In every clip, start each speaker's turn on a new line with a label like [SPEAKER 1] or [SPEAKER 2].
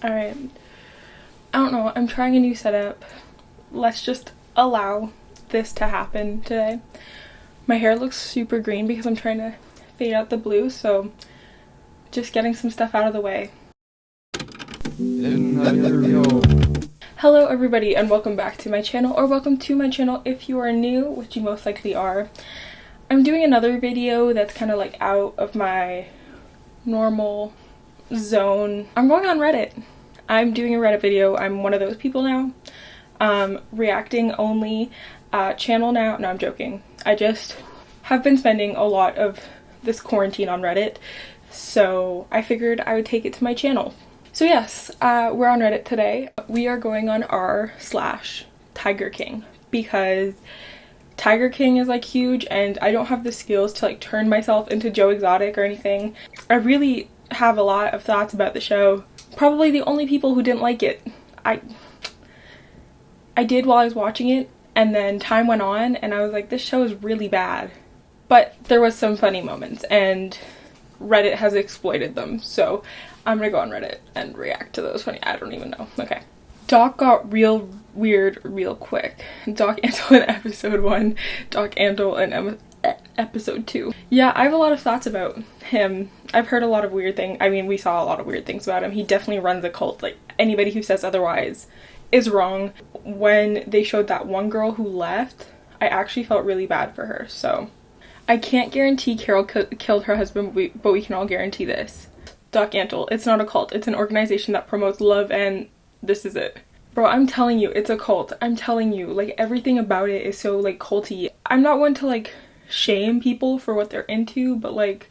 [SPEAKER 1] Alright, I don't know, I'm trying a new setup. Let's just allow this to happen today. My hair looks super green because I'm trying to fade out the blue, so just getting some stuff out of the way. Hello everybody and welcome back to my channel, or welcome to my channel if you are new, which you most likely are. I'm doing another video that's kind of like out of my normal zone. I'm going on Reddit. I'm doing a Reddit video. I'm one of those people now. Reacting only channel now. No, I'm joking. I just have been spending a lot of this quarantine on Reddit, so I figured I would take it to my channel. So yes, we're on Reddit today. We are going on r/tigerking because tigerking is like huge and I don't have the skills to like turn myself into Joe Exotic or anything. I really have a lot of thoughts about the show. Probably the only people who didn't like it. I did while I was watching it, and then time went on and I was like, this show is really bad. But there was some funny moments and Reddit has exploited them, so I'm gonna go on Reddit and react to those funny. I don't even know. Okay. Doc got real weird real quick. Doc Antle in episode 1, Doc Antle in episode 2. Yeah, I have a lot of thoughts about him. I've heard a lot of weird things. I mean, we saw a lot of weird things about him. He definitely runs a cult. Like, anybody who says otherwise is wrong. When they showed that one girl who left, I actually felt really bad for her. So I can't guarantee Carole killed her husband, but we can all guarantee this. Doc Antle, it's not a cult. It's an organization that promotes love, and this is it. Bro, I'm telling you, it's a cult. I'm telling you, like, everything about it is so, like, culty. I'm not one to, like, shame people for what they're into, but, like,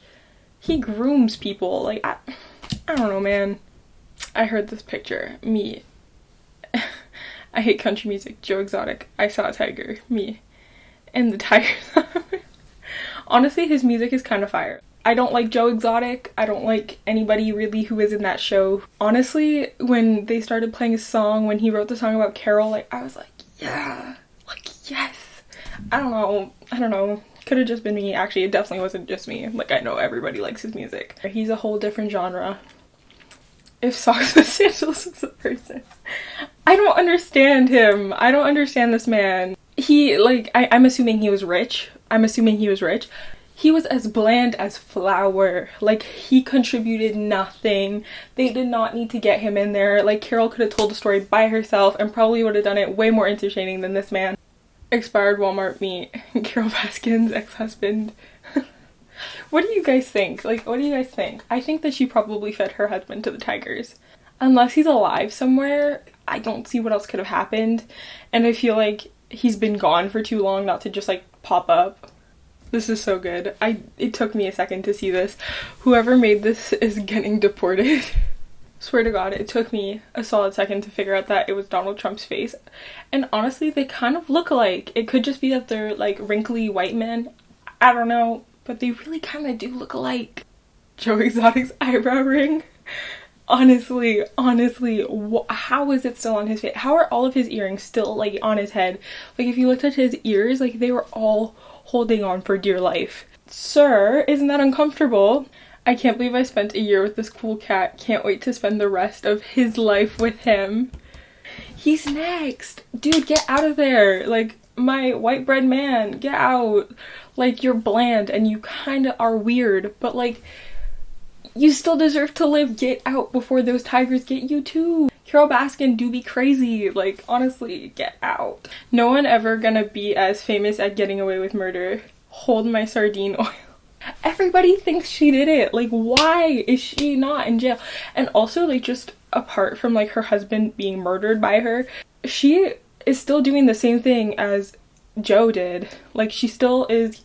[SPEAKER 1] he grooms people. Like, I don't know, man. I heard this picture. Me. I hate country music. Joe Exotic. I saw a tiger. Me. And the tiger. Honestly, his music is kind of fire. I don't like Joe Exotic. I don't like anybody really who is in that show. Honestly, when they started playing his song, when he wrote the song about Carole, like, I was like, yeah, like, yes. I don't know. Could have just been me. Actually, it definitely wasn't just me. Like, I know everybody likes his music. He's a whole different genre. If Socks with Sandals is a person. I don't understand him. I don't understand this man. He, like, I'm assuming he was rich. He was as bland as flour. Like, he contributed nothing. They did not need to get him in there. Like, Carole could have told the story by herself and probably would have done it way more entertaining than this man. Expired Walmart meat. Carole Baskin's ex-husband. What do you guys think? Like, what do you guys think? I think that she probably fed her husband to the tigers. Unless he's alive somewhere, I don't see what else could have happened. And I feel like he's been gone for too long not to just, like, pop up. This is so good. It took me a second to see this. Whoever made this is getting deported. Swear to God, it took me a solid second to figure out that it was Donald Trump's face. And honestly, they kind of look alike. It could just be that they're like wrinkly white men. I don't know, but they really kind of do look alike. Joe Exotic's eyebrow ring. Honestly, how is it still on his face? How are all of his earrings still like on his head? Like, if you looked at his ears, like they were all holding on for dear life. Sir, isn't that uncomfortable? I can't believe I spent a year with this cool cat. Can't wait to spend the rest of his life with him. He's next. Dude, get out of there. Like, my white bread man, get out. Like, you're bland and you kind of are weird, but like, you still deserve to live. Get out before those tigers get you too. Carole Baskin do be crazy. Like, honestly, get out. No one ever gonna be as famous at getting away with murder. Hold my sardine oil. Everybody thinks she did it. Like, why is she not in jail? And also, like, just apart from like her husband being murdered by her, she is still doing the same thing as Joe did. Like, she still is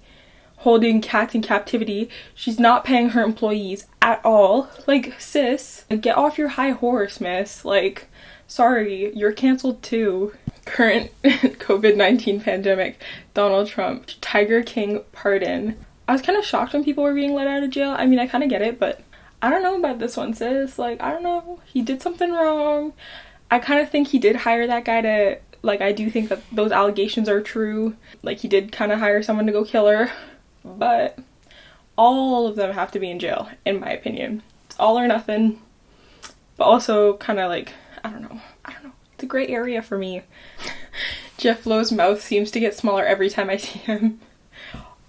[SPEAKER 1] holding cats in captivity. She's not paying her employees at all. Like, sis, get off your high horse, miss. Like, sorry, you're canceled too. Current COVID-19 pandemic. Donald Trump. Tiger King pardon. I was kind of shocked when people were being let out of jail. I mean, I kind of get it, but I don't know about this one, sis. Like, I don't know. He did something wrong. I kind of think he did hire that guy to, like, I do think that those allegations are true. Like, he did kind of hire someone to go kill her. But all of them have to be in jail, in my opinion. It's all or nothing. but also kind of like, I don't know. It's a gray area for me. Jeff Lowe's mouth seems to get smaller every time I see him.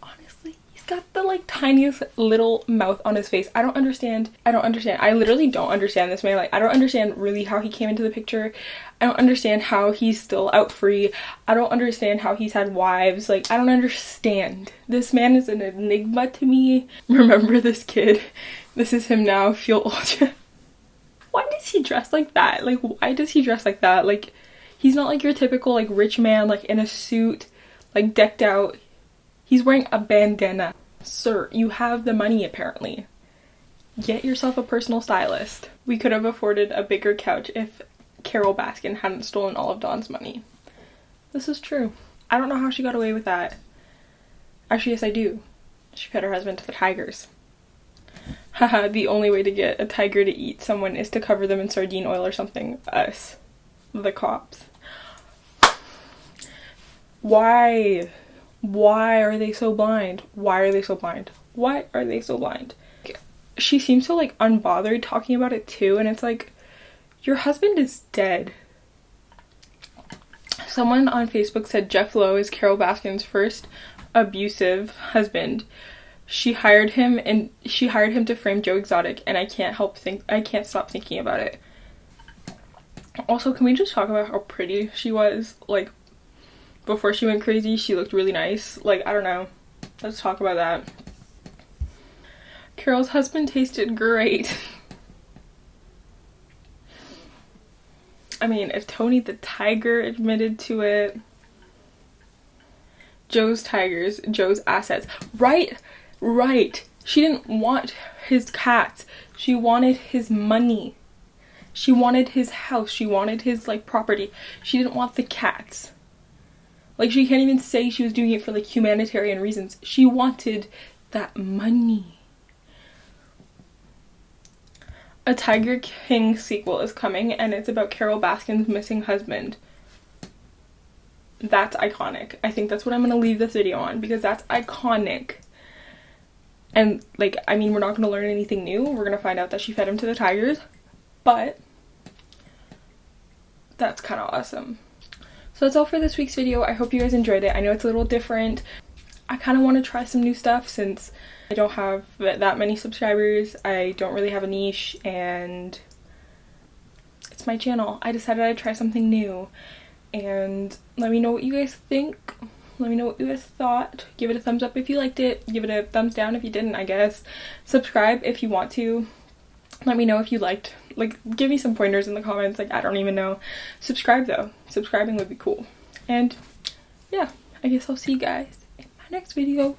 [SPEAKER 1] Honestly, he's got the like tiniest little mouth on his face. I don't understand. I literally don't understand this man. Like, I don't understand really how he came into the picture. I don't understand how he's still out free. I don't understand how he's had wives. Like, I don't understand. This man is an enigma to me. Remember this kid. This is him now. Feel old. Why does he dress like that? Like, why does he dress like that? Like, he's not like your typical like rich man, like in a suit, like decked out. He's wearing a bandana. Sir, you have the money apparently. Get yourself a personal stylist. We could have afforded a bigger couch if Carole Baskin hadn't stolen all of Dawn's money. This is true. I don't know how she got away with that. Actually, yes I do. She fed her husband to the tigers. Haha, the only way to get a tiger to eat someone is to cover them in sardine oil or something. Us. The cops. Why? Why are they so blind? Why are they so blind? Why are they so blind? She seems so like unbothered talking about it too, and it's like, your husband is dead. Someone on Facebook said Jeff Lowe is Carole Baskin's first abusive husband. She hired him to frame Joe Exotic, and I can't stop thinking about it. Also, can we just talk about how pretty she was? Like, before she went crazy, she looked really nice. Like, I don't know. Let's talk about that. Carole's husband tasted great. I mean, if Tony the Tiger admitted to it. Joe's tigers, Joe's assets. Right. She didn't want his cats. She wanted his money. She wanted his house. She wanted his, like, property. She didn't want the cats. Like, she can't even say she was doing it for, like, humanitarian reasons. She wanted that money. A Tiger King sequel is coming, and it's about Carole Baskin's missing husband. That's iconic. I think that's what I'm going to leave this video on, because that's iconic. And, like, I mean, we're not going to learn anything new. We're going to find out that she fed him to the tigers. But that's kind of awesome. So that's all for this week's video. I hope you guys enjoyed it. I know it's a little different. I kind of want to try some new stuff since I don't have that many subscribers. I don't really have a niche, and it's my channel. I decided I'd try something new. And let me know what you guys think. Let me know what you guys thought. Give it a thumbs up if you liked it. Give it a thumbs down if you didn't, I guess. Subscribe if you want to. Let me know if you liked. Like, give me some pointers in the comments. Like, I don't even know. Subscribe, though. Subscribing would be cool. And, yeah. I guess I'll see you guys in my next video.